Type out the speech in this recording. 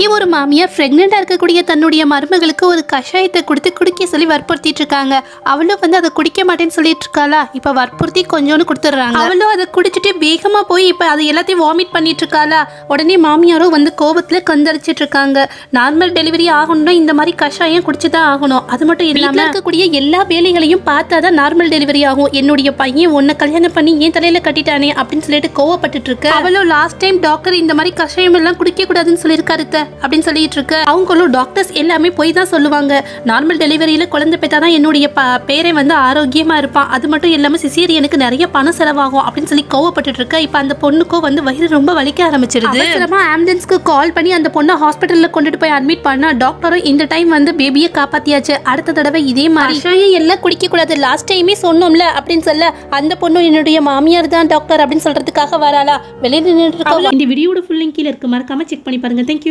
ஒரு மாமியார் பிரெக்னெண்டா இருக்கக்கூடிய தன்னுடைய மருமகளுக்கு ஒரு கஷாயத்தை கொடுத்து குடிக்க சொல்லி வற்புறுத்திட்டு இருக்காங்க. அவளும் வந்து அதை குடிக்க மாட்டேன்னு சொல்லிட்டு இருக்காளா. இப்ப வற்புறுத்தி கொஞ்சோன்னு கொடுத்துடுறாங்க. அவளும் அதை குடிச்சிட்டு வேகமா போய் இப்ப அதை எல்லாத்தையும் வாமிட் பண்ணிட்டு இருக்காளா. உடனே மாமியாரும் வந்து கோபத்துல கந்தளிச்சிட்டு இருக்காங்க. நார்மல் டெலிவரி ஆகணும்னா இந்த மாதிரி கஷாயம் குடிச்சுதான் ஆகணும். அது மட்டும் இல்லாம இருக்கக்கூடிய எல்லா வேலைகளையும் பார்த்தாதான் நார்மல் டெலிவரி ஆகும். என்னுடைய பையன் உன்னை கல்யாணம் பண்ணி ஏன் தலையில கட்டிட்டானே அப்படின்னு சொல்லிட்டு கோவப்பட்டு இருக்கு. அவளும் லாஸ்ட் டைம் டாக்டர் இந்த மாதிரி கஷாயம் எல்லாம் குடிக்க கூடாதுன்னு சொல்லியிருக்காரு அப்படின்னு சொல்லிட்டு இருக்கு. அவங்களும் டாக்டர்ஸ் எல்லாமே போய் தான் சொல்லுவாங்க. நார்மல் டெலிவரியில குழந்தை பெற்றாதான் என்னுடைய பேரை வந்து ஆரோக்கியமா இருப்பான். அது மட்டும் இல்லாம சிசேரியனுக்கு நிறைய பணம் செலவாகும் அப்படின்னு சொல்லி கோவப்பட்டு இருக்கு. இப்ப அந்த பொண்ணுக்கும் வந்து வயிறு ரொம்ப வலிக்க ஆரம்பிச்சிருது. ஆம்புலன்ஸ்க்கு கால் பண்ணி அந்த பொண்ணை ஹாஸ்பிட்டல்ல கொண்டுட்டு போய் அட்மிட் பண்ணா டாக்டரும் இந்த டைம் வந்து பேபியை காப்பாத்தியாச்சு. அடுத்த தடவை இதே மாதிரி கஷாயம் எல்லாம் குடிக்க கூடாது லாஸ்ட் டைமே சொன்னோம்ல அப்படின்னு சொல்ல அந்த பொண்ணு என்னுடைய மாமியார் தான் டாக்டர் அப்படின்னு சொல்றதுக்காக வராளா வெளியே நின்றுட்டு. இந்த வீடியோட ஃபுல் லிங்க் கீழ இருக்கு, மறக்காம செக் பண்ணி பாருங்க. தேங்க்யூ.